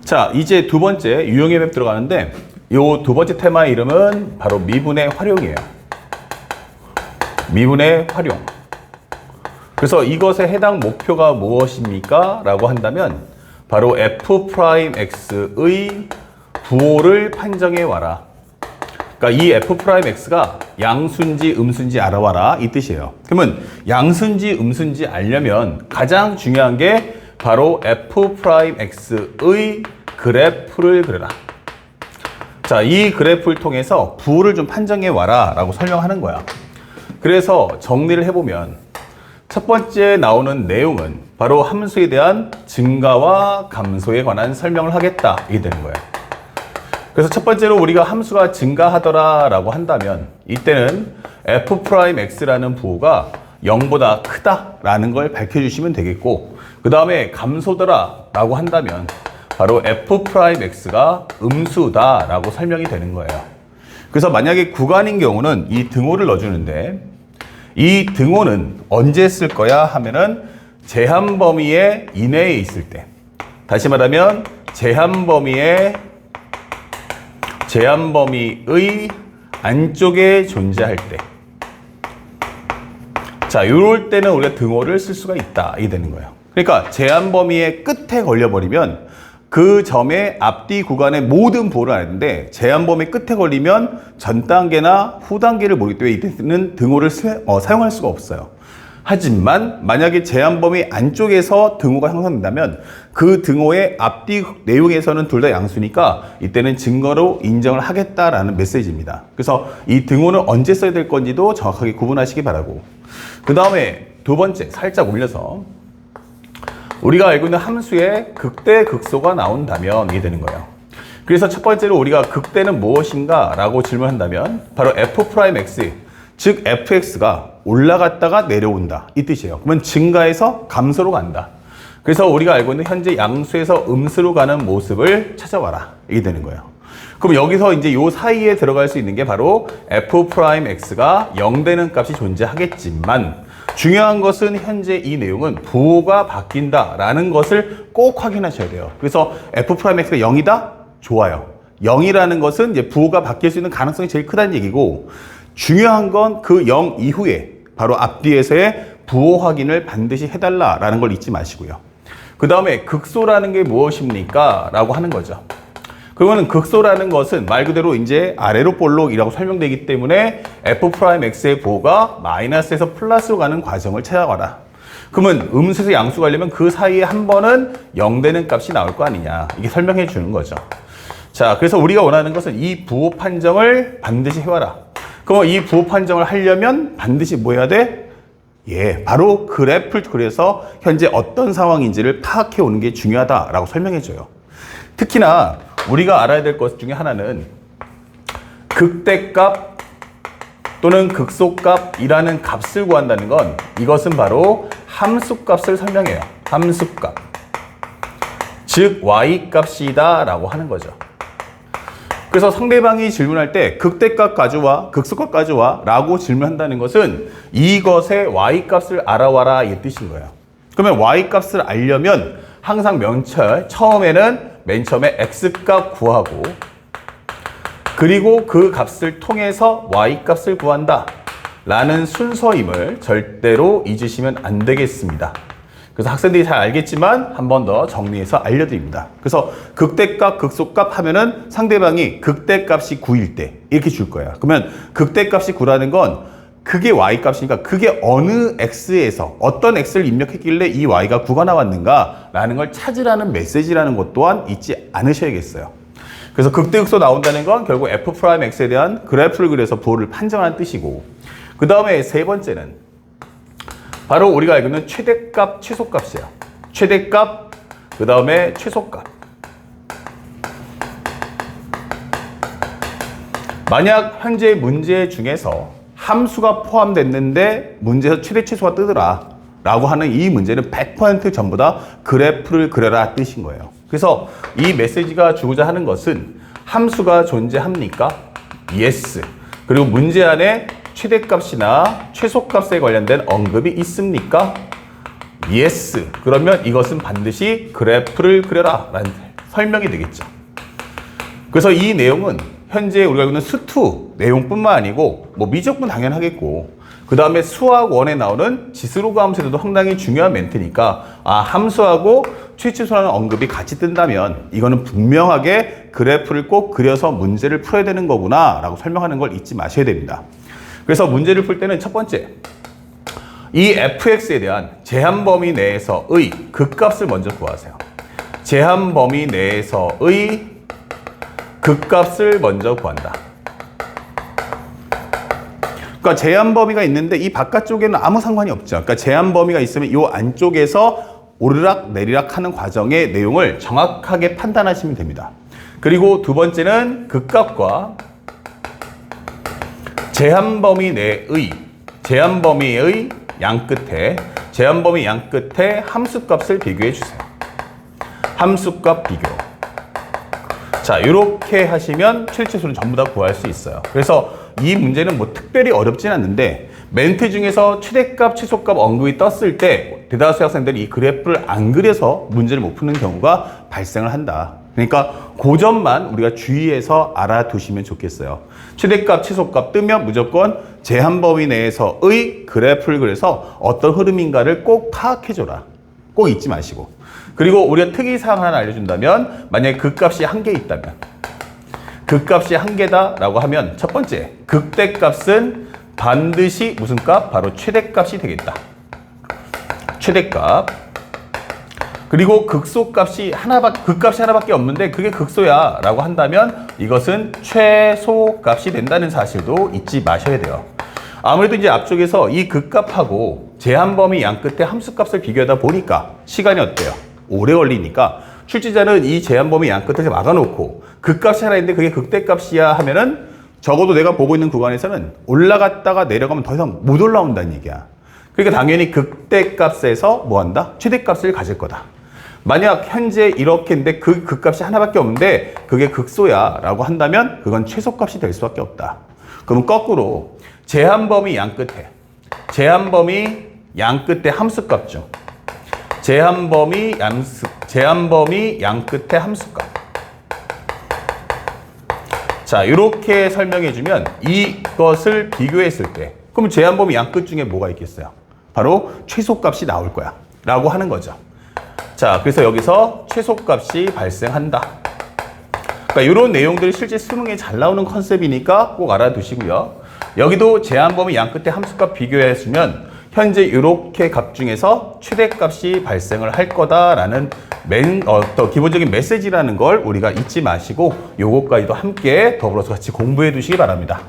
자, 이제 두 번째 유형의 맵 들어가는데 요 두 번째 테마의 이름은 바로 미분의 활용이에요. 미분의 활용. 그래서 이것에 해당 목표가 무엇입니까? 라고 한다면 바로 f'x의 부호를 판정해 와라. 그러니까 이 f'x가 양수인지 음수인지 알아와라 이 뜻이에요. 그러면 양수인지 음수인지 알려면 가장 중요한 게 바로 f'x의 그래프를 그려라. 자, 이 그래프를 통해서 부호를 좀 판정해 와라 라고 설명하는 거야. 그래서 정리를 해보면 첫 번째 나오는 내용은 바로 함수에 대한 증가와 감소에 관한 설명을 하겠다 이게 되는 거예요. 그래서 첫 번째로 우리가 함수가 증가하더라 라고 한다면 이때는 f'x라는 부호가 0보다 크다 라는 걸 밝혀주시면 되겠고, 그 다음에 감소더라 라고 한다면 바로 f'x가 음수다 라고 설명이 되는 거예요. 그래서 만약에 구간인 경우는 이 등호를 넣어주는데, 이 등호는 언제 쓸 거야 하면은 제한 범위의 이내에 있을 때, 다시 말하면 제한 범위의 안쪽에 존재할 때, 자, 이럴 때는 우리가 등호를 쓸 수가 있다 이 되는 거예요. 그러니까 제한 범위의 끝에 걸려버리면 그 점의 앞뒤 구간의 모든 부호를 아는데 제한 범위 끝에 걸리면 전 단계나 후 단계를 모르기 때문에 이때는 등호를 사용할 수가 없어요. 하지만 만약에 제한 범위 안쪽에서 등호가 형성된다면 그 등호의 앞뒤 내용에서는 둘 다 양수니까 이때는 증거로 인정을 하겠다라는 메시지입니다. 그래서 이 등호는 언제 써야 될 건지도 정확하게 구분하시기 바라고, 그 다음에 두 번째 살짝 올려서 우리가 알고 있는 함수의 극대 극소가 나온다면 이게 되는 거예요. 그래서 첫 번째로 우리가 극대는 무엇인가 라고 질문한다면 바로 f'x, 즉 fx가 올라갔다가 내려온다 이 뜻이에요. 그러면 증가해서 감소로 간다. 그래서 우리가 알고 있는 현재 양수에서 음수로 가는 모습을 찾아와라 이게 되는 거예요. 그럼 여기서 이제 요 사이에 들어갈 수 있는 게 바로 f'x가 0 되는 값이 존재하겠지만, 중요한 것은 현재 이 내용은 부호가 바뀐다라는 것을 꼭 확인하셔야 돼요. 그래서 f'x가 0이다? 좋아요. 0이라는 것은 이제 부호가 바뀔 수 있는 가능성이 제일 크다는 얘기고, 중요한 건 그 0 이후에 바로 앞뒤에서의 부호 확인을 반드시 해달라라는 걸 잊지 마시고요. 그 다음에 극소라는 게 무엇입니까? 라고 하는 거죠. 그거는 극소라는 것은 말 그대로 이제 아래로 볼록이라고 설명되기 때문에 f'x의 부호가 마이너스에서 플러스로 가는 과정을 찾아가라. 그러면 음수에서 양수 가려면 그 사이에 한 번은 0 되는 값이 나올 거 아니냐. 이게 설명해 주는 거죠. 자, 그래서 우리가 원하는 것은 이 부호 판정을 반드시 해와라. 그럼 이 부호 판정을 하려면 반드시 뭐 해야 돼? 예, 바로 그래프를 그려서 현재 어떤 상황인지를 파악해 오는 게 중요하다라고 설명해 줘요. 특히나 우리가 알아야 될 것 중에 하나는 극대값 또는 극소값이라는 값을 구한다는 건, 이것은 바로 함수값을 설명해요. 함수값. 즉 y값이다 라고 하는 거죠. 그래서 상대방이 질문할 때 극대값 가져와, 극소값 가져와 라고 질문한다는 것은 이것의 y값을 알아와라 이 뜻인 거예요. 그러면 y값을 알려면 항상 처음에는 맨 처음에 x값 구하고, 그리고 그 값을 통해서 y값을 구한다 라는 순서임을 절대로 잊으시면 안 되겠습니다. 그래서 학생들이 잘 알겠지만 한 번 더 정리해서 알려드립니다. 그래서 극대값, 극소값 하면은 상대방이 극대값이 9일 때 이렇게 줄 거예요. 그러면 극대값이 9라는 건 그게 y값이니까 그게 어느 x에서 어떤 x를 입력했길래 이 y가 9가 나왔는가 라는 걸 찾으라는 메시지라는 것 또한 잊지 않으셔야겠어요. 그래서 극대극소 나온다는 건 결국 f'x에 대한 그래프를 그려서 부호를 판정하는 뜻이고, 그 다음에 세 번째는 바로 우리가 알고 있는 최대값, 최소값이에요. 최대값, 그 다음에 최소값. 만약 현재 문제 중에서 함수가 포함됐는데 문제에서 최대 최소가 뜨더라 라고 하는 이 문제는 100% 전부 다 그래프를 그려라 뜻인 거예요. 그래서 이 메시지가 주고자 하는 것은 함수가 존재합니까? Yes. 그리고 문제 안에 최대값이나 최소값에 관련된 언급이 있습니까? Yes. 그러면 이것은 반드시 그래프를 그려라 라는 설명이 되겠죠. 그래서 이 내용은 현재 우리가 알고 있는 수투 내용뿐만 아니고 뭐 미적분 당연하겠고 그 다음에 수학 1에 나오는 지수로그 함수에도 상당히 중요한 멘트니까 함수하고 최치수라는 언급이 같이 뜬다면 이거는 분명하게 그래프를 꼭 그려서 문제를 풀어야 되는 거구나 라고 설명하는 걸 잊지 마셔야 됩니다. 그래서 문제를 풀 때는 첫 번째 이 fx에 대한 제한 범위 내에서의 극값을 먼저 구하세요. 제한 범위 내에서의 극값을 먼저 구한다. 그러니까 제한 범위가 있는데 이 바깥쪽에는 아무 상관이 없죠. 그러니까 제한 범위가 있으면 이 안쪽에서 오르락 내리락 하는 과정의 내용을 정확하게 판단하시면 됩니다. 그리고 두 번째는 극값과 제한 범위의 양 끝에 함수값을 비교해 주세요. 함수값 비교. 자, 이렇게 하시면 최대치수를 전부 다 구할 수 있어요. 그래서 이 문제는 뭐 특별히 어렵진 않는데 멘트 중에서 최대값, 최소값 언급이 떴을 때 대다수 학생들이 이 그래프를 안 그려서 문제를 못 푸는 경우가 발생을 한다. 그러니까 그 점만 우리가 주의해서 알아두시면 좋겠어요. 최대값, 최소값 뜨면 무조건 제한 범위 내에서의 그래프를 그려서 어떤 흐름인가를 꼭 파악해줘라. 꼭 잊지 마시고. 그리고 우리가 특이사항 하나 알려준다면 만약에 극값이 한 개 있다면 극값이 한 개다라고 하면 첫 번째 극대값은 반드시 무슨 값? 바로 최대값이 되겠다. 최대값. 그리고 극소값이 극값이 하나밖에 없는데 그게 극소야 라고 한다면 이것은 최소값이 된다는 사실도 잊지 마셔야 돼요. 아무래도 이제 앞쪽에서 이 극값하고 제한범위 양 끝에 함수값을 비교하다 보니까 시간이 어때요? 오래 걸리니까 출제자는 이 제한범위 양 끝에 막아놓고 극값이 하나 있는데 그게 극대값이야 하면은 적어도 내가 보고 있는 구간에서는 올라갔다가 내려가면 더 이상 못 올라온다는 얘기야. 그러니까 당연히 극대값에서 뭐 한다? 최대값을 가질 거다. 만약 현재 이렇게 인데 그 극값이 하나밖에 없는데 그게 극소야 라고 한다면 그건 최소값이 될 수밖에 없다. 그럼 거꾸로 제한범위 양 끝에 함수값죠. 제한범위 양 끝에 함수값. 자, 이렇게 설명해주면 이것을 비교했을 때 그럼 제한범위 양 끝 중에 뭐가 있겠어요? 바로 최소값이 나올 거야 라고 하는 거죠. 자, 그래서 여기서 최소값이 발생한다. 그러니까 이런 내용들이 실제 수능에 잘 나오는 컨셉이니까 꼭 알아두시고요. 여기도 제한범위 양 끝에 함수값 비교해주면 현재 이렇게 값 중에서 최대값이 발생을 할 거다라는 기본적인 메시지라는 걸 우리가 잊지 마시고 요것까지도 함께 더불어서 같이 공부해 두시기 바랍니다.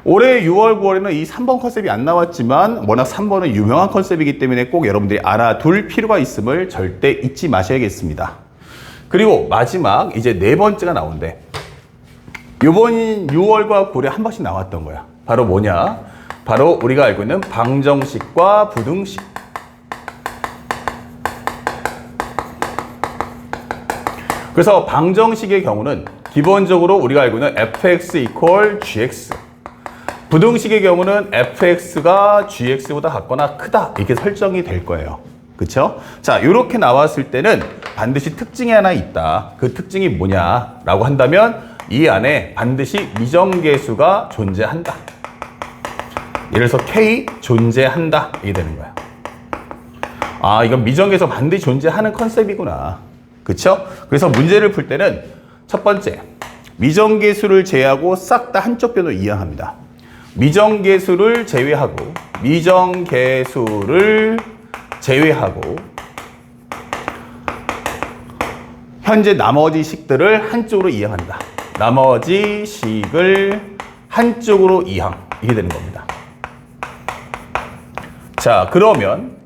올해 6월, 9월에는 이 3번 컨셉이 안 나왔지만 워낙 3번은 유명한 컨셉이기 때문에 꼭 여러분들이 알아둘 필요가 있음을 절대 잊지 마셔야겠습니다. 그리고 마지막 이제 네 번째가 나오는데 이번 6월과 9월에 한 번씩 나왔던 거야. 바로 뭐냐? 바로 우리가 알고 있는 방정식과 부등식. 그래서 방정식의 경우는 기본적으로 우리가 알고 있는 fx = gx. 부등식의 경우는 fx가 gx보다 같거나 크다 이렇게 설정이 될 거예요. 그렇죠? 자, 이렇게 나왔을 때는 반드시 특징이 하나 있다. 그 특징이 뭐냐라고 한다면 이 안에 반드시 미정계수가 존재한다. 예를 들어서 K 존재한다 이게 되는 거야. 아, 이건 미정계수 반드시 존재하는 컨셉이구나. 그렇죠? 그래서 문제를 풀 때는 첫 번째 미정계수를 제외하고 싹 다 한쪽 변으로 이항합니다. 미정계수를 제외하고 현재 나머지 식들을 한쪽으로 이항한다. 나머지 식을 한쪽으로 이항. 이게 되는 겁니다. 자, 그러면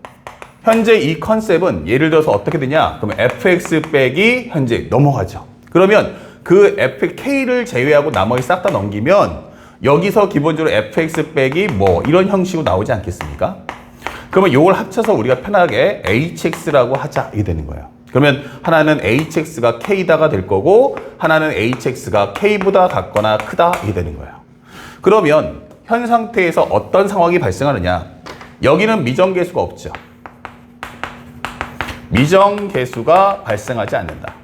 현재 이 컨셉은 예를 들어서 어떻게 되냐? 그러면 fx 빼기 현재 넘어가죠. 그러면 그 k를 제외하고 나머지 싹 다 넘기면 여기서 기본적으로 fx 빼기 뭐 이런 형식으로 나오지 않겠습니까? 그러면 이걸 합쳐서 우리가 편하게 hx라고 하자 이게 되는 거예요. 그러면 하나는 hx가 k다가 될 거고 하나는 hx가 k보다 같거나 크다 이게 되는 거예요. 그러면 현 상태에서 어떤 상황이 발생하느냐? 여기는 미정계수가 없죠. 미정계수가 발생하지 않는다.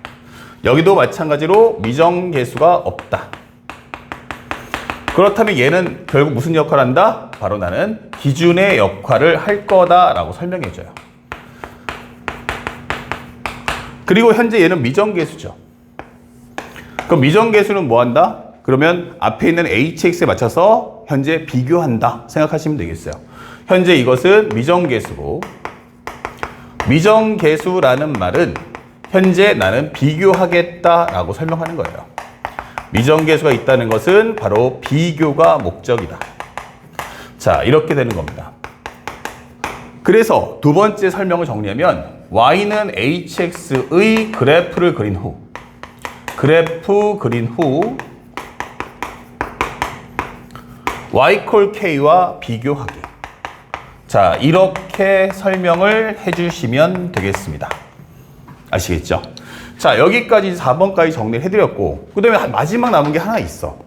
여기도 마찬가지로 미정계수가 없다. 그렇다면 얘는 결국 무슨 역할을 한다? 바로 나는 기준의 역할을 할 거다라고 설명해줘요. 그리고 현재 얘는 미정계수죠. 그럼 미정계수는 뭐 한다? 그러면 앞에 있는 hx에 맞춰서 현재 비교한다 생각하시면 되겠어요. 현재 이것은 미정계수고, 미정계수라는 말은 현재 나는 비교하겠다라고 설명하는 거예요. 미정계수가 있다는 것은 바로 비교가 목적이다. 자, 이렇게 되는 겁니다. 그래서 두 번째 설명을 정리하면 y는 hx의 그래프를 그린 후 y 콜 k와 비교하기. 자, 이렇게 설명을 해주시면 되겠습니다. 아시겠죠? 자, 여기까지 4번까지 정리를 해드렸고, 그 다음에 마지막 남은 게 하나 있어.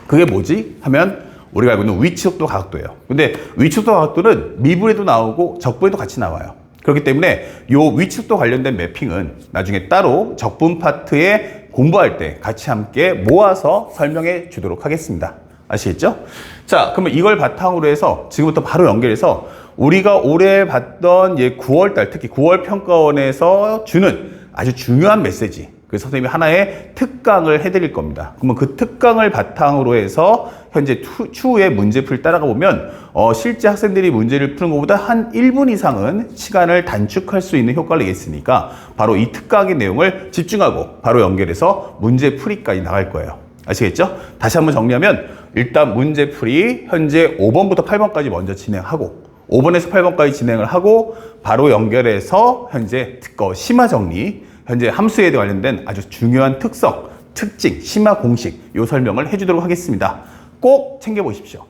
그게 뭐지? 하면 우리가 알고 있는 위치속도 가각도예요. 근데 위치속도 가각도는 미분에도 나오고 적분에도 같이 나와요. 그렇기 때문에 요 위치속도 관련된 매핑은 나중에 따로 적분 파트에 공부할 때 같이 함께 모아서 설명해 주도록 하겠습니다. 아시겠죠? 자, 그러면 이걸 바탕으로 해서 지금부터 바로 연결해서 우리가 올해 봤던 9월달, 특히 9월 평가원에서 주는 아주 중요한 메시지, 그 선생님이 하나의 특강을 해드릴 겁니다. 그러면 그 특강을 바탕으로 해서 현재 추후에 문제풀 따라가 보면 실제 학생들이 문제를 푸는 것보다 한 1분 이상은 시간을 단축할 수 있는 효과를 내겠으니까 바로 이 특강의 내용을 집중하고 바로 연결해서 문제풀이까지 나갈 거예요. 아시겠죠? 다시 한번 정리하면 일단 문제풀이 현재 5번부터 8번까지 먼저 진행하고 5번에서 8번까지 진행을 하고 바로 연결해서 현재 심화 정리, 현재 함수에 관련된 아주 중요한 특성, 특징, 심화 공식 이 설명을 해주도록 하겠습니다. 꼭 챙겨보십시오.